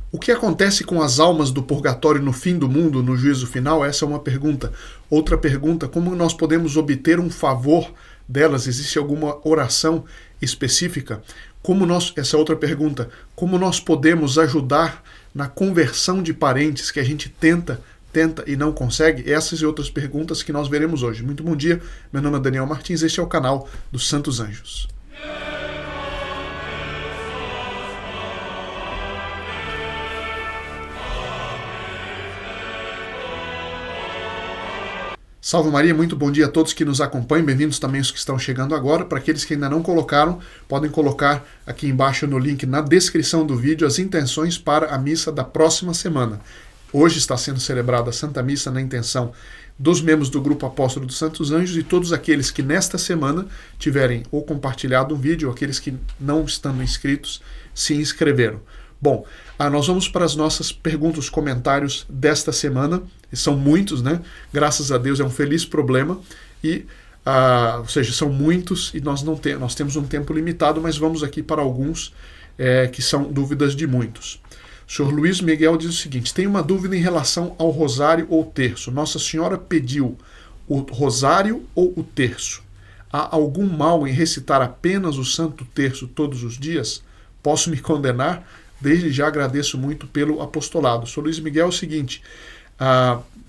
O que acontece com as almas do purgatório no fim do mundo, no juízo final? Essa é uma pergunta. Outra pergunta, como nós podemos obter um favor delas? Existe alguma oração específica? Essa é outra pergunta. Como nós podemos ajudar na conversão de parentes que a gente tenta e não consegue? Essas e outras perguntas que nós veremos hoje. Muito bom dia, meu nome é Daniel Martins, este é o canal dos Santos Anjos. Salve Maria, muito bom dia a todos que nos acompanham, bem-vindos também os que estão chegando agora. Para aqueles que ainda não colocaram, podem colocar aqui embaixo no link na descrição do vídeo as intenções para a missa da próxima semana. Hoje está sendo celebrada a Santa Missa na intenção dos membros do Grupo Apóstolo dos Santos Anjos e todos aqueles que nesta semana tiverem ou compartilhado um vídeo, ou aqueles que não estando inscritos se inscreveram. Bom, nós vamos para as nossas perguntas, os comentários desta semana, e são muitos, né? Graças a Deus é um feliz problema, ou seja, são muitos e nós temos um tempo limitado, mas vamos aqui para alguns que são dúvidas de muitos. O senhor Luiz Miguel diz o seguinte: tem uma dúvida em relação ao rosário ou terço. Nossa Senhora pediu o rosário ou o terço. Há algum mal em recitar apenas o Santo Terço todos os dias? Posso me condenar? Desde já agradeço muito pelo apostolado. O senhor Luiz Miguel é o seguinte,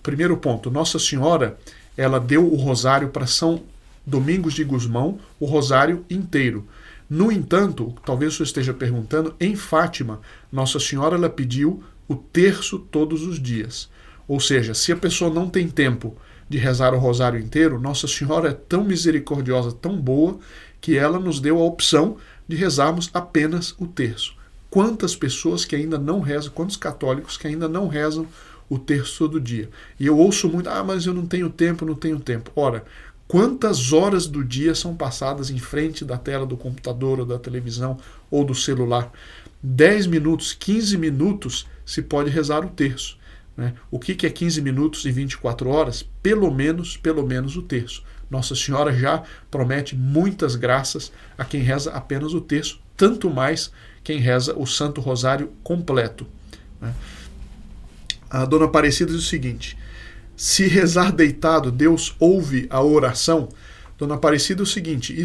primeiro ponto, Nossa Senhora, ela deu o rosário para São Domingos de Gusmão, o rosário inteiro. No entanto, talvez o senhor esteja perguntando, em Fátima, Nossa Senhora ela pediu o terço todos os dias. Ou seja, se a pessoa não tem tempo de rezar o rosário inteiro, Nossa Senhora é tão misericordiosa, tão boa, que ela nos deu a opção de rezarmos apenas o terço. Quantas pessoas que ainda não rezam, quantos católicos que ainda não rezam o terço todo dia? E eu ouço muito, mas eu não tenho tempo. Ora, quantas horas do dia são passadas em frente da tela do computador ou da televisão ou do celular? 10 minutos, 15 minutos se pode rezar o terço. Né? O que é 15 minutos e 24 horas? Pelo menos o terço. Nossa Senhora já promete muitas graças a quem reza apenas o terço, tanto mais quem reza o Santo Rosário completo. Né? A Dona Aparecida diz o seguinte: se rezar deitado, Deus ouve a oração? Dona Aparecida, é o seguinte,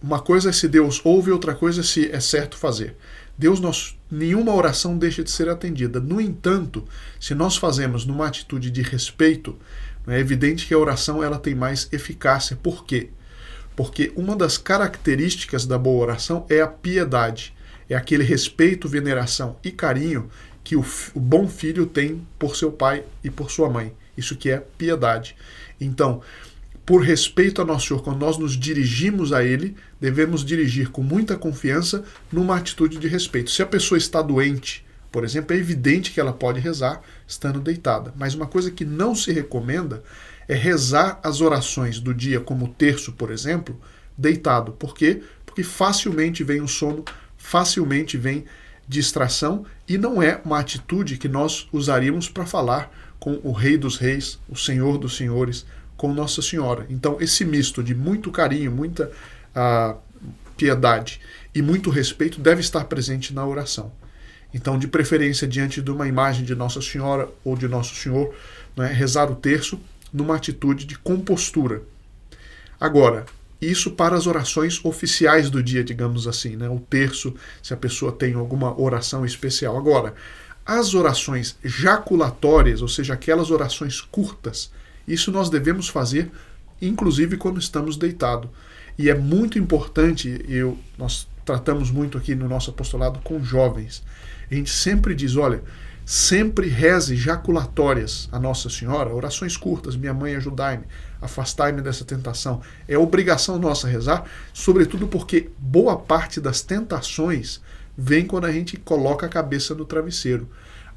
uma coisa é se Deus ouve, outra coisa é se é certo fazer. Nenhuma oração deixa de ser atendida. No entanto, se nós fazemos numa atitude de respeito, é evidente que a oração ela tem mais eficácia. Por quê? Porque uma das características da boa oração é a piedade, é aquele respeito, veneração e carinho que o bom filho tem por seu pai e por sua mãe. Isso que é piedade. Então, por respeito a Nosso Senhor, quando nós nos dirigimos a Ele, devemos dirigir com muita confiança numa atitude de respeito. Se a pessoa está doente, por exemplo, é evidente que ela pode rezar estando deitada. Mas uma coisa que não se recomenda é rezar as orações do dia, como o terço, por exemplo, deitado. Por quê? Porque facilmente vem o sono, facilmente vem distração, e não é uma atitude que nós usaríamos para falar com o Rei dos Reis, o Senhor dos Senhores, com Nossa Senhora. Então, esse misto de muito carinho, muita piedade e muito respeito deve estar presente na oração. Então, de preferência, diante de uma imagem de Nossa Senhora ou de Nosso Senhor, rezar o terço numa atitude de compostura. Agora, isso para as orações oficiais do dia, digamos assim, o terço, se a pessoa tem alguma oração especial. Agora, as orações jaculatórias, ou seja, aquelas orações curtas, isso nós devemos fazer, inclusive quando estamos deitados. E é muito importante, nós tratamos muito aqui no nosso apostolado com jovens. A gente sempre diz, olha, sempre reze jaculatórias a Nossa Senhora, orações curtas, minha mãe ajudai-me, afastai-me dessa tentação. É obrigação nossa rezar, sobretudo porque boa parte das tentações vem quando a gente coloca a cabeça no travesseiro.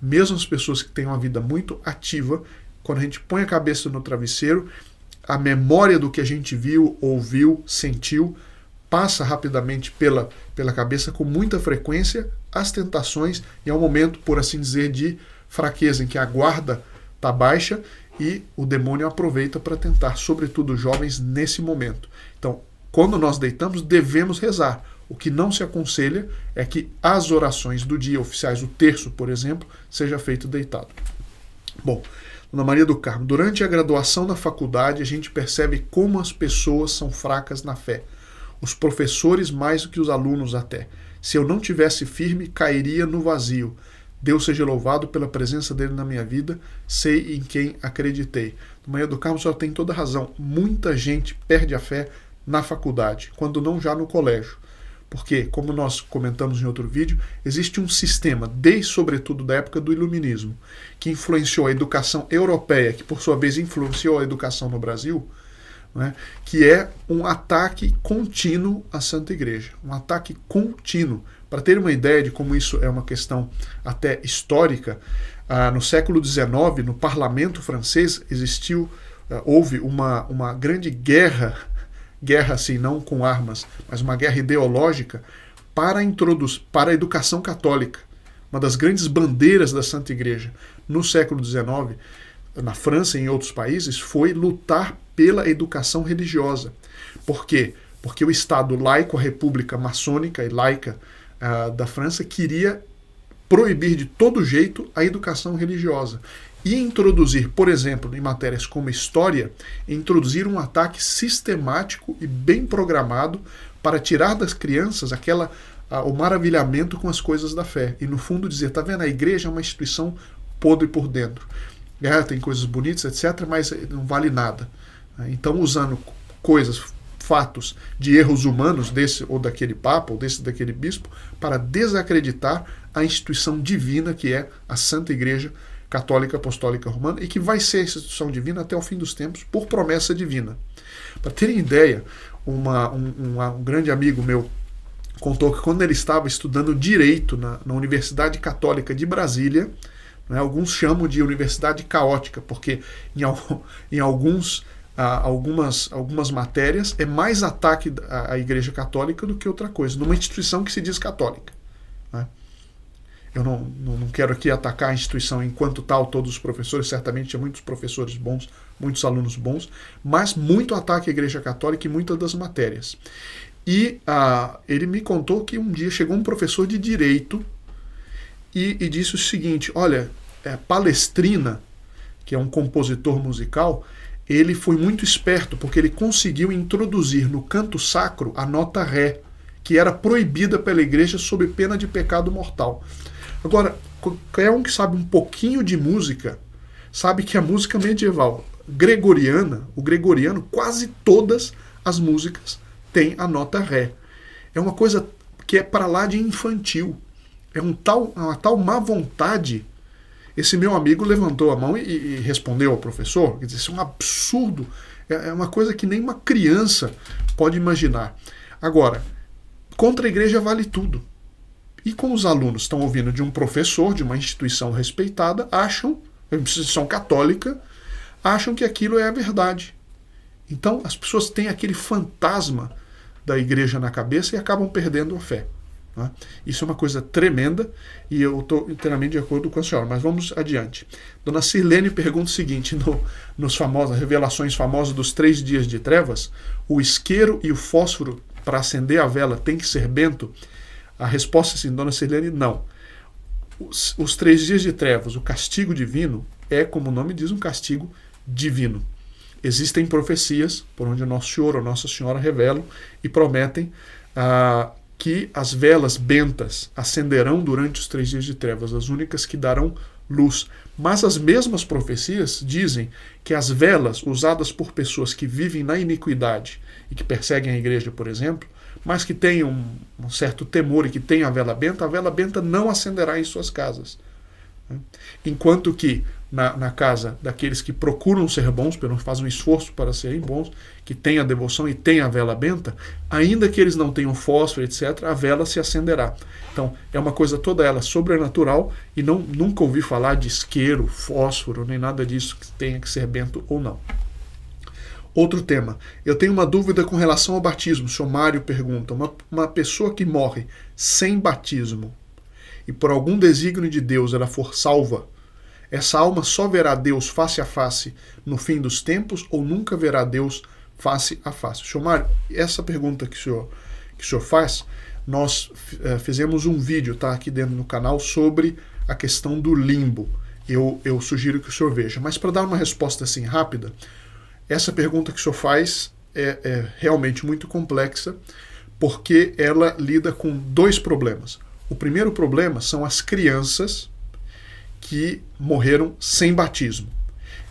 Mesmo as pessoas que têm uma vida muito ativa, quando a gente põe a cabeça no travesseiro, a memória do que a gente viu, ouviu, sentiu, passa rapidamente pela cabeça com muita frequência as tentações, e é um momento, por assim dizer, de fraqueza, em que a guarda está baixa e o demônio aproveita para tentar, sobretudo jovens, nesse momento. Então, quando nós deitamos, devemos rezar O que não se aconselha é que as orações do dia oficiais, o terço, por exemplo, seja feito deitado. Bom, Dona Maria do Carmo, durante a graduação na faculdade a gente percebe como as pessoas são fracas na fé. Os professores mais do que os alunos até. Se eu não tivesse firme, cairia no vazio. Deus seja louvado pela presença dele na minha vida, sei em quem acreditei. Dona Maria do Carmo, a senhora tem toda a razão. Muita gente perde a fé na faculdade, quando não já no colégio. Porque, como nós comentamos em outro vídeo, existe um sistema, desde sobretudo da época do Iluminismo, que influenciou a educação europeia, que por sua vez influenciou a educação no Brasil, né, que é um ataque contínuo à Santa Igreja. Um ataque contínuo. Para ter uma ideia de como isso é uma questão até histórica, no século XIX, no parlamento francês, houve uma grande guerra assim, não com armas, mas uma guerra ideológica para a educação católica. Uma das grandes bandeiras da Santa Igreja no século XIX, na França e em outros países, foi lutar pela educação religiosa. Por quê? Porque o Estado laico, a República Maçônica e Laica da França, queria proibir de todo jeito a educação religiosa. E introduzir, por exemplo, em matérias como história, introduzir um ataque sistemático e bem programado para tirar das crianças o maravilhamento com as coisas da fé. E no fundo dizer, tá vendo, a igreja é uma instituição podre por dentro. Tem coisas bonitas, etc., mas não vale nada. Então, usando fatos de erros humanos desse ou daquele papa, ou desse daquele bispo, para desacreditar a instituição divina que é a Santa Igreja Católica Apostólica Romana, e que vai ser a instituição divina até o fim dos tempos, por promessa divina. Para terem ideia, um grande amigo meu contou que quando ele estava estudando Direito na Universidade Católica de Brasília, né, alguns chamam de Universidade Caótica, porque em algumas matérias é mais ataque à Igreja Católica do que outra coisa, numa instituição que se diz católica. Né? Eu não quero aqui atacar a instituição enquanto tal, todos os professores, certamente tinha muitos professores bons, muitos alunos bons, mas muito ataque à Igreja Católica em muitas das matérias. E ele me contou que um dia chegou um professor de Direito e disse o seguinte, olha, Palestrina, que é um compositor musical, ele foi muito esperto, porque ele conseguiu introduzir no canto sacro a nota Ré, que era proibida pela Igreja sob pena de pecado mortal. Agora, qualquer um que sabe um pouquinho de música, sabe que a música medieval gregoriana, o gregoriano, quase todas as músicas têm a nota Ré. É uma coisa que é para lá de infantil. É uma tal má vontade. Esse meu amigo levantou a mão e respondeu ao professor, quer dizer, isso é um absurdo, é uma coisa que nem uma criança pode imaginar. Agora, contra a igreja vale tudo. E como os alunos estão ouvindo de um professor, de uma instituição respeitada, uma instituição católica, acham que aquilo é a verdade. Então, as pessoas têm aquele fantasma da igreja na cabeça e acabam perdendo a fé. Né? Isso é uma coisa tremenda e eu estou inteiramente de acordo com a senhora, mas vamos adiante. Dona Sirlene pergunta o seguinte, nas revelações famosas dos 3 dias de trevas, o isqueiro e o fósforo para acender a vela tem que ser bento? A resposta é sim, Dona Sirlene, não. Os 3 dias de trevas, o castigo divino, é, como o nome diz, um castigo divino. Existem profecias por onde Nosso Senhor ou Nossa Senhora revelam e prometem que as velas bentas acenderão durante os 3 dias de trevas, as únicas que darão luz. Mas as mesmas profecias dizem que as velas usadas por pessoas que vivem na iniquidade e que perseguem a igreja, por exemplo, mas que tenham um certo temor e que tenham a vela benta não acenderá em suas casas. Enquanto que na casa daqueles que procuram ser bons, pelo menos fazem um esforço para serem bons, que têm a devoção e têm a vela benta, ainda que eles não tenham fósforo, etc., a vela se acenderá. Então, é uma coisa toda ela sobrenatural e nunca ouvi falar de isqueiro, fósforo, nem nada disso que tenha que ser bento ou não. Outro tema. Eu tenho uma dúvida com relação ao batismo. O senhor Mário pergunta, uma pessoa que morre sem batismo e por algum desígnio de Deus ela for salva, essa alma só verá Deus face a face no fim dos tempos ou nunca verá Deus face a face? Senhor Mário, essa pergunta que o senhor faz, nós fizemos um vídeo, tá, aqui dentro do canal, sobre a questão do limbo. Eu sugiro que o senhor veja. Mas para dar uma resposta assim rápida, essa pergunta que o senhor faz é realmente muito complexa, porque ela lida com dois problemas. O primeiro problema são as crianças que morreram sem batismo.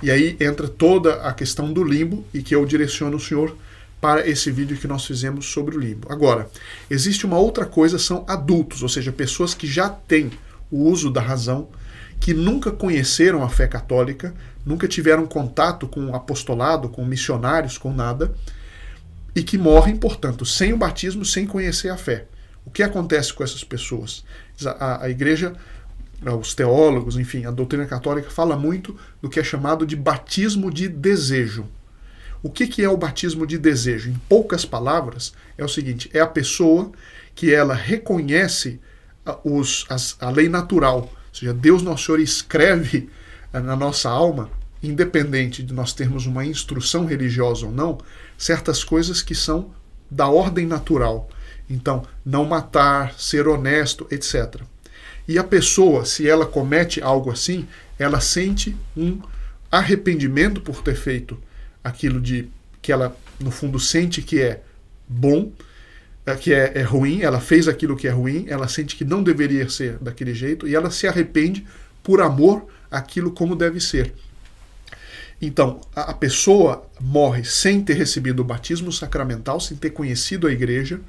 E aí entra toda a questão do limbo, e que eu direciono o senhor para esse vídeo que nós fizemos sobre o limbo. Agora, existe uma outra coisa, são adultos, ou seja, pessoas que já têm o uso da razão, que nunca conheceram a fé católica, nunca tiveram contato com o apostolado, com missionários, com nada, e que morrem, portanto, sem o batismo, sem conhecer a fé. O que acontece com essas pessoas? A igreja, os teólogos, enfim, a doutrina católica fala muito do que é chamado de batismo de desejo. O que é o batismo de desejo? Em poucas palavras, é o seguinte: é a pessoa que ela reconhece a lei natural, ou seja, Deus Nosso Senhor escreve na nossa alma, independente de nós termos uma instrução religiosa ou não, certas coisas que são da ordem natural. Então, não matar, ser honesto, etc. E a pessoa, se ela comete algo assim, ela sente um arrependimento por ter feito aquilo que ela, no fundo, sente que é bom, que é ruim, ela fez aquilo que é ruim, ela sente que não deveria ser daquele jeito, e ela se arrepende por amor àquilo como deve ser. Então, a pessoa morre sem ter recebido o batismo sacramental, sem ter conhecido a igreja.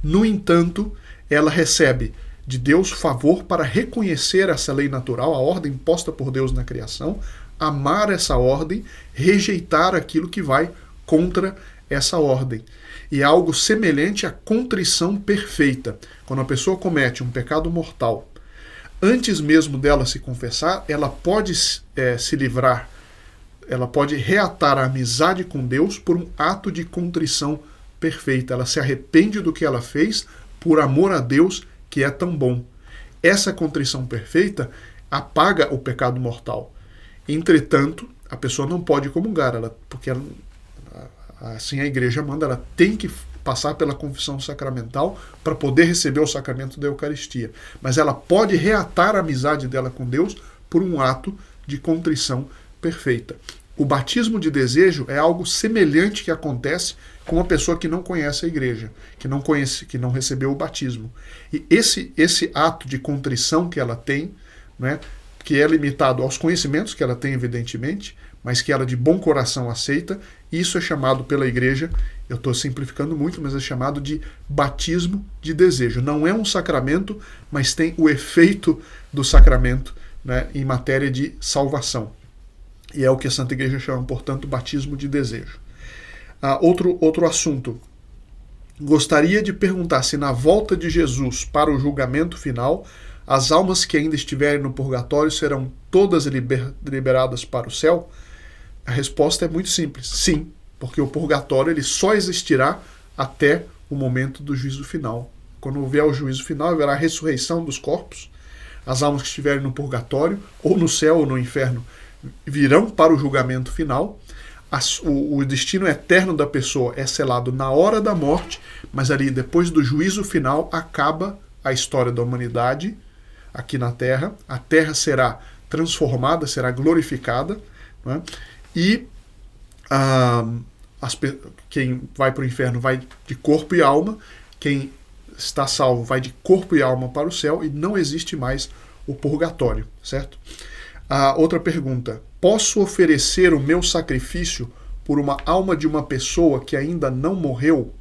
No entanto, ela recebe de Deus favor para reconhecer essa lei natural, a ordem posta por Deus na criação, amar essa ordem, rejeitar aquilo que vai contra essa ordem. E é algo semelhante à contrição perfeita. Quando a pessoa comete um pecado mortal, antes mesmo dela se confessar, ela pode se livrar, ela pode reatar a amizade com Deus por um ato de contrição perfeita. Ela se arrepende do que ela fez por amor a Deus, que é tão bom. Essa contrição perfeita apaga o pecado mortal. Entretanto, a pessoa não pode comungar, porque assim a igreja manda, ela tem que passar pela confissão sacramental para poder receber o sacramento da Eucaristia. Mas ela pode reatar a amizade dela com Deus por um ato de contrição perfeita. O batismo de desejo é algo semelhante que acontece com uma pessoa que não conhece a igreja, que não recebeu o batismo. E esse ato de contrição que ela tem, né, que é limitado aos conhecimentos que ela tem, evidentemente, mas que ela de bom coração aceita, isso é chamado pela igreja, eu estou simplificando muito, mas é chamado de batismo de desejo. Não é um sacramento, mas tem o efeito do sacramento, né, em matéria de salvação. E é o que a Santa Igreja chama, portanto, batismo de desejo. Outro assunto. Gostaria de perguntar se na volta de Jesus para o julgamento final, as almas que ainda estiverem no purgatório serão todas liberadas para o céu? A resposta é muito simples. Sim, porque o purgatório ele só existirá até o momento do juízo final. Quando houver o juízo final, haverá a ressurreição dos corpos. As almas que estiverem no purgatório, ou no céu ou no inferno, virão para o julgamento final. O destino eterno da pessoa é selado na hora da morte, mas ali depois do juízo final acaba a história da humanidade aqui na Terra. A Terra será transformada, será glorificada, né? E quem vai para o inferno vai de corpo e alma, quem está salvo vai de corpo e alma para o céu, e não existe mais o purgatório, certo? Outra pergunta: posso oferecer o meu sacrifício por uma alma de uma pessoa que ainda não morreu?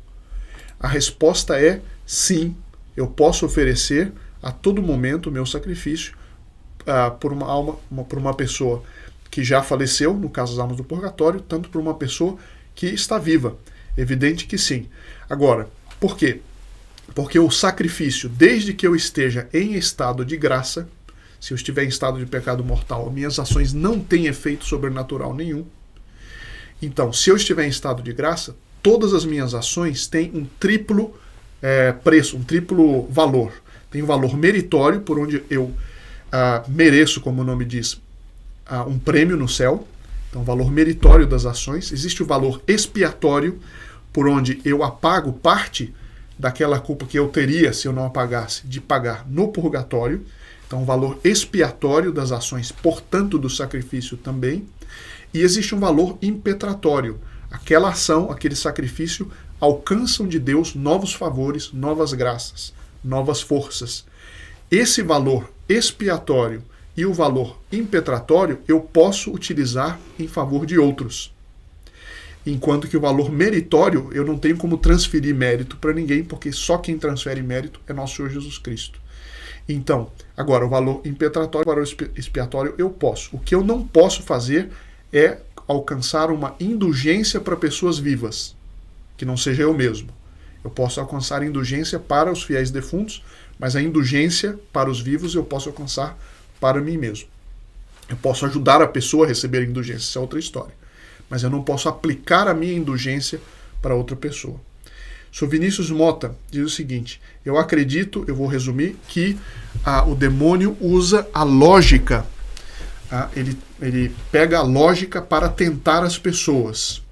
A resposta é sim, eu posso oferecer a todo momento o meu sacrifício por uma alma, por uma pessoa que já faleceu, no caso das almas do purgatório, tanto por uma pessoa que está viva. Evidente que sim. Agora, por quê? Porque o sacrifício, desde que eu esteja em estado de graça, se eu estiver em estado de pecado mortal, minhas ações não têm efeito sobrenatural nenhum. Então, se eu estiver em estado de graça, todas as minhas ações têm um triplo preço, um triplo valor. Tem um valor meritório, por onde eu mereço, como o nome diz, um prêmio no céu. Então, o valor meritório das ações. Existe o valor expiatório, por onde eu apago parte daquela culpa que eu teria se eu não a pagasse, de pagar no purgatório. Então, o valor expiatório das ações, portanto, do sacrifício também. E existe um valor impetratório. Aquela ação, aquele sacrifício, alcançam de Deus novos favores, novas graças, novas forças. Esse valor expiatório e o valor impetratório eu posso utilizar em favor de outros. Enquanto que o valor meritório eu não tenho como transferir mérito para ninguém, porque só quem transfere mérito é nosso Senhor Jesus Cristo. Então, agora, o valor impetratório e o valor expiatório eu posso. O que eu não posso fazer é alcançar uma indulgência para pessoas vivas, que não seja eu mesmo. Eu posso alcançar indulgência para os fiéis defuntos, mas a indulgência para os vivos eu posso alcançar para mim mesmo. Eu posso ajudar a pessoa a receber a indulgência, isso é outra história. Mas eu não posso aplicar a minha indulgência para outra pessoa. O Vinícius Mota diz o seguinte: eu acredito, eu vou resumir, que o demônio usa a lógica, ele pega a lógica para tentar as pessoas.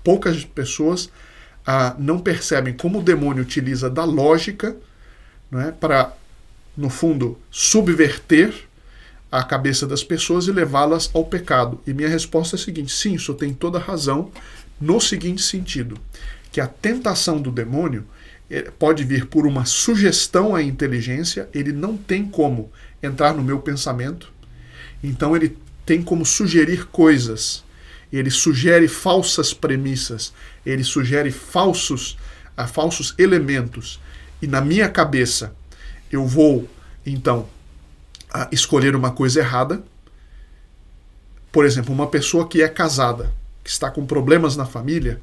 Poucas pessoas não percebem como o demônio utiliza da lógica, né, para, no fundo, subverter a cabeça das pessoas e levá-las ao pecado. E minha resposta é a seguinte: sim, isso tem toda a razão, no seguinte sentido, que a tentação do demônio pode vir por uma sugestão à inteligência, ele não tem como entrar no meu pensamento, então ele tem como sugerir coisas, ele sugere falsas premissas, ele sugere falsos elementos, e na minha cabeça eu vou, então, escolher uma coisa errada. Por exemplo, uma pessoa que é casada, que está com problemas na família,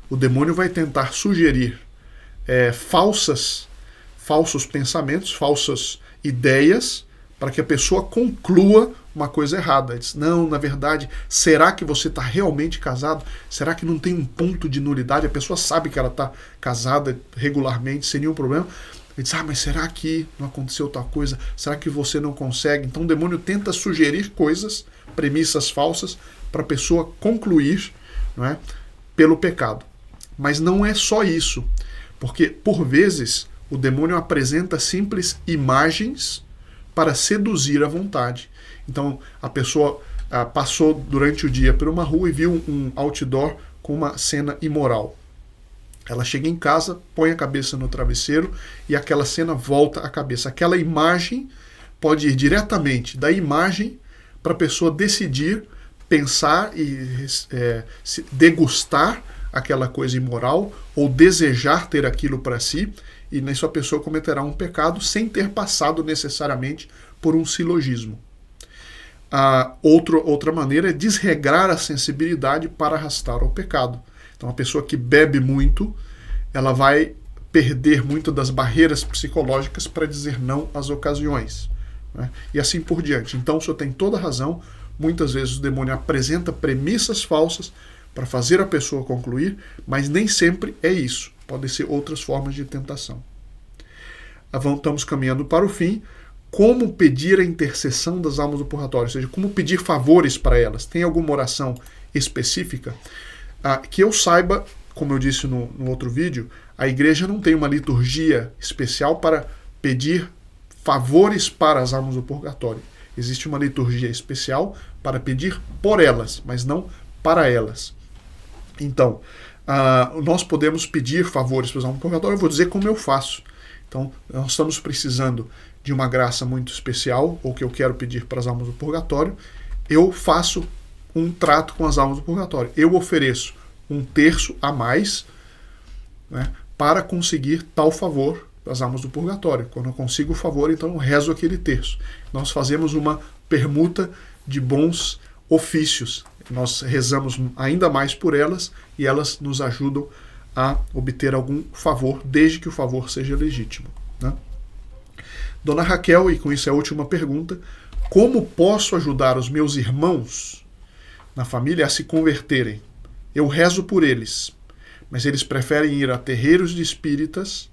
o demônio vai tentar sugerir falsos pensamentos, falsas ideias, para que a pessoa conclua uma coisa errada. Diz: não, na verdade, será que você está realmente casado? Será que não tem um ponto de nulidade? A pessoa sabe que ela está casada regularmente, sem nenhum problema. Ele diz: mas será que não aconteceu tal coisa? Será que você não consegue? Então o demônio tenta sugerir coisas, premissas falsas, para a pessoa concluir, não é, pelo pecado. Mas não é só isso, porque, por vezes, o demônio apresenta simples imagens para seduzir a vontade. Então, a pessoa passou durante o dia por uma rua e viu um outdoor com uma cena imoral. Ela chega em casa, põe a cabeça no travesseiro e aquela cena volta à cabeça. Aquela imagem pode ir diretamente da imagem para a pessoa decidir, pensar e degustar aquela coisa imoral ou desejar ter aquilo para si, e nisso a pessoa cometerá um pecado sem ter passado necessariamente por um silogismo. Outra maneira é desregrar a sensibilidade para arrastar ao pecado. Então, a pessoa que bebe muito, ela vai perder muito das barreiras psicológicas para dizer não às ocasiões, né? E assim por diante. Então, o senhor tem toda a razão. Muitas vezes o demônio apresenta premissas falsas para fazer a pessoa concluir, mas nem sempre é isso. Podem ser outras formas de tentação. Estamos caminhando para o fim. Como pedir a intercessão das almas do purgatório? Ou seja, como pedir favores para elas? Tem alguma oração específica? Que eu saiba, como eu disse no outro vídeo, a igreja não tem uma liturgia especial para pedir favores para as almas do purgatório. Existe uma liturgia especial para pedir por elas, mas não para elas. Então, nós podemos pedir favores para as almas do purgatório. Eu vou dizer como eu faço. Então, nós estamos precisando de uma graça muito especial, ou que eu quero pedir para as almas do purgatório. Eu faço um trato com as almas do purgatório. Eu ofereço 1/3 a mais, né, para conseguir tal favor das almas do purgatório. Quando eu consigo o favor, então eu rezo aquele terço. Nós fazemos uma permuta de bons ofícios. Nós rezamos ainda mais por elas e elas nos ajudam a obter algum favor, desde que o favor seja legítimo, né? Dona Raquel, e com isso é a última pergunta: como posso ajudar os meus irmãos na família a se converterem? Eu rezo por eles, mas eles preferem ir a terreiros de espíritas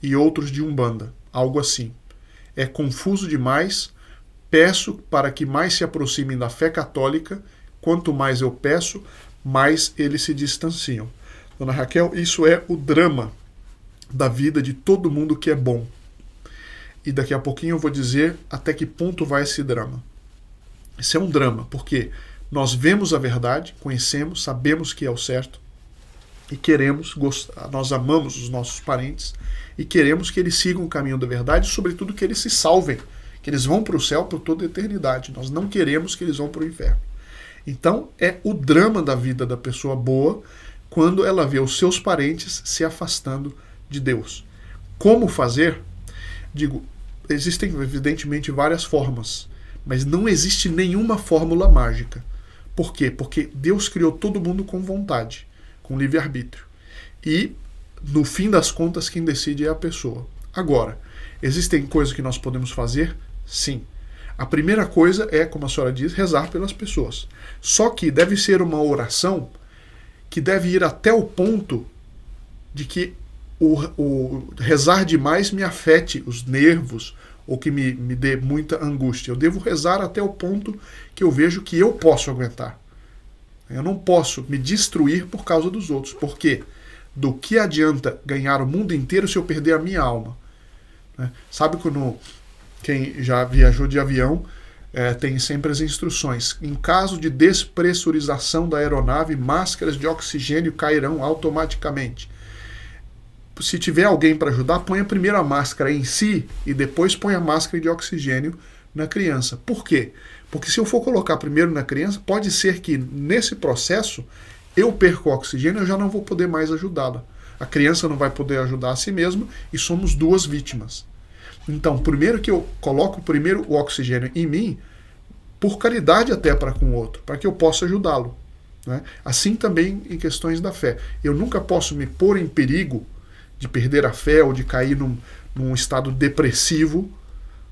e outros de umbanda, algo assim. É confuso demais, peço para que mais se aproximem da fé católica. Quanto mais eu peço, mais eles se distanciam. Dona Raquel, isso é o drama da vida de todo mundo que é bom. E daqui a pouquinho eu vou dizer até que ponto vai esse drama. Isso é um drama, porque nós vemos a verdade, conhecemos, sabemos que é o certo, e queremos, nós amamos os nossos parentes, e queremos que eles sigam o caminho da verdade, e sobretudo que eles se salvem, que eles vão para o céu por toda a eternidade. Nós não queremos que eles vão para o inferno. Então é o drama da vida da pessoa boa quando ela vê os seus parentes se afastando de Deus. Como fazer? Digo, existem evidentemente várias formas, mas não existe nenhuma fórmula mágica. Por quê? Porque Deus criou todo mundo com vontade, com livre-arbítrio. E, no fim das contas, quem decide é a pessoa. Agora, existem coisas que nós podemos fazer? Sim. A primeira coisa é, como a senhora diz, rezar pelas pessoas. Só que deve ser uma oração que deve ir até o ponto de que o rezar demais me afete os nervos ou que me dê muita angústia. Eu devo rezar até o ponto que eu vejo que eu posso aguentar. Eu não posso me destruir por causa dos outros. Por quê? Do que adianta ganhar o mundo inteiro se eu perder a minha alma? Sabe quando quem já viajou de avião tem sempre as instruções. Em caso de despressurização da aeronave, máscaras de oxigênio cairão automaticamente. Se tiver alguém para ajudar, põe a primeira máscara em si e depois põe a máscara de oxigênio na criança. Por quê? Porque se eu for colocar primeiro na criança, pode ser que nesse processo eu perco o oxigênio e eu já não vou poder mais ajudá-la. A criança não vai poder ajudar a si mesma e somos duas vítimas. Então, primeiro que eu coloco primeiro o oxigênio em mim, por caridade até para com o outro, para que eu possa ajudá-lo. Né? Assim também em questões da fé. Eu nunca posso me pôr em perigo de perder a fé ou de cair num estado depressivo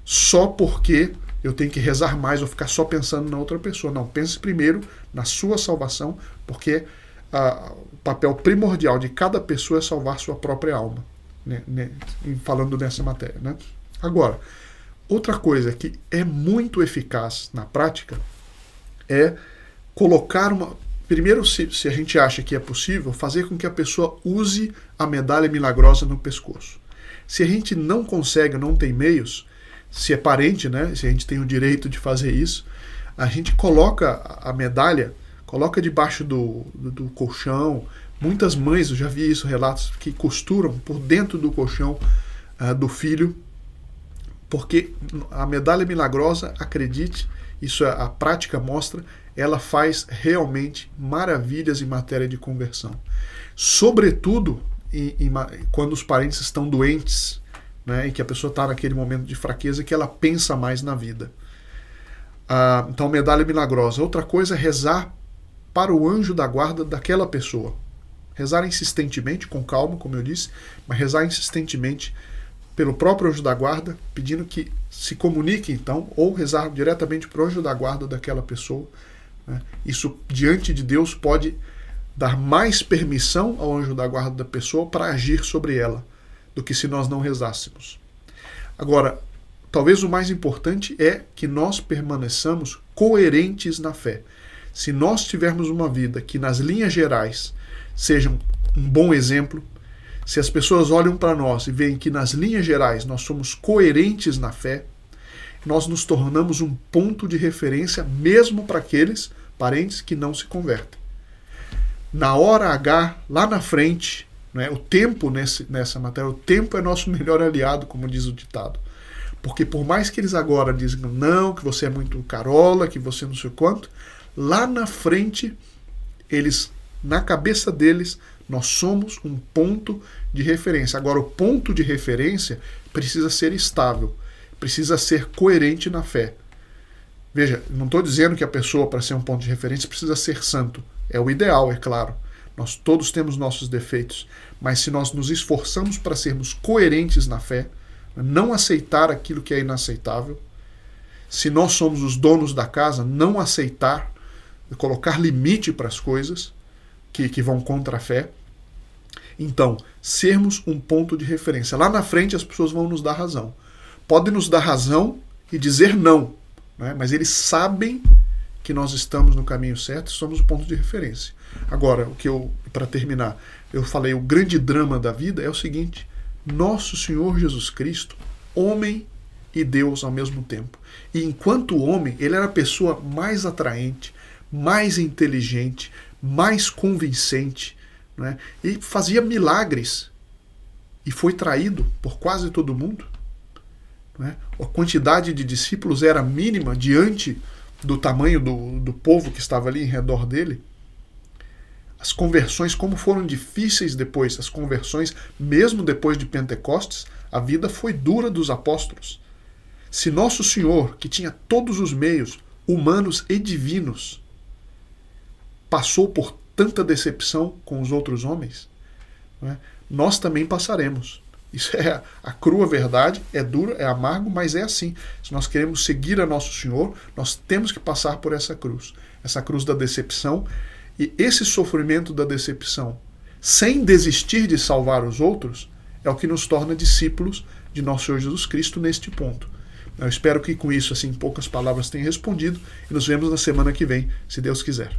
só porque eu tenho que rezar mais ou ficar só pensando na outra pessoa. Não, pense primeiro na sua salvação, porque o papel primordial de cada pessoa é salvar sua própria alma, né, falando nessa matéria. Né? Agora, outra coisa que é muito eficaz na prática é colocar uma... Primeiro, se a gente acha que é possível, fazer com que a pessoa use a medalha milagrosa no pescoço. Se a gente não consegue, não tem meios, se é parente, né, se a gente tem o direito de fazer isso, a gente coloca a medalha, coloca debaixo do colchão. Muitas mães, eu já vi isso, relatos, que costuram por dentro do colchão do filho, porque a medalha milagrosa, acredite, isso a prática mostra, ela faz realmente maravilhas em matéria de conversão. Sobretudo quando os parentes estão doentes, né, e que a pessoa está naquele momento de fraqueza que ela pensa mais na vida. Então, medalha milagrosa. Outra coisa é rezar para o anjo da guarda daquela pessoa. Rezar insistentemente, com calma, como eu disse, mas rezar insistentemente pelo próprio anjo da guarda, pedindo que se comunique então, ou rezar diretamente para o anjo da guarda daquela pessoa. Né? Isso, diante de Deus, pode dar mais permissão ao anjo da guarda da pessoa para agir sobre ela, do que se nós não rezássemos. Agora, talvez o mais importante é que nós permaneçamos coerentes na fé. Se nós tivermos uma vida que nas linhas gerais seja um bom exemplo, se as pessoas olham para nós e veem que nas linhas gerais nós somos coerentes na fé, nós nos tornamos um ponto de referência mesmo para aqueles parentes que não se convertem. Na hora H, lá na frente, né, o tempo nessa matéria, o tempo é nosso melhor aliado, como diz o ditado. Porque por mais que eles agora digam não, que você é muito carola, que você não sei quanto, lá na frente, eles, na cabeça deles, nós somos um ponto de referência. Agora, o ponto de referência precisa ser estável, precisa ser coerente na fé. Veja, não estou dizendo que a pessoa, para ser um ponto de referência, precisa ser santo. É o ideal, é claro. Nós todos temos nossos defeitos, mas se nós nos esforçamos para sermos coerentes na fé, não aceitar aquilo que é inaceitável, se nós somos os donos da casa, não aceitar, colocar limite para as coisas que vão contra a fé, então, sermos um ponto de referência. Lá na frente as pessoas vão nos dar razão. Podem nos dar razão e dizer não, né? Mas eles sabem que nós estamos no caminho certo e somos o ponto de referência. Agora, para terminar, eu falei, o grande drama da vida é o seguinte: nosso Senhor Jesus Cristo, homem e Deus ao mesmo tempo. E enquanto homem, ele era a pessoa mais atraente, mais inteligente, mais convincente, né? E fazia milagres. E foi traído por quase todo mundo. Né? A quantidade de discípulos era mínima diante do tamanho do povo que estava ali em redor dele. As conversões, como foram difíceis depois, as conversões, mesmo depois de Pentecostes, a vida foi dura dos apóstolos. Se Nosso Senhor, que tinha todos os meios, humanos e divinos, passou por tanta decepção com os outros homens, né, nós também passaremos. Isso é a crua verdade, é duro, é amargo, mas é assim. Se nós queremos seguir a Nosso Senhor, nós temos que passar por essa cruz da decepção, e esse sofrimento da decepção, sem desistir de salvar os outros, é o que nos torna discípulos de Nosso Senhor Jesus Cristo neste ponto. Eu espero que com isso, assim, em poucas palavras, tenha respondido, e nos vemos na semana que vem, se Deus quiser.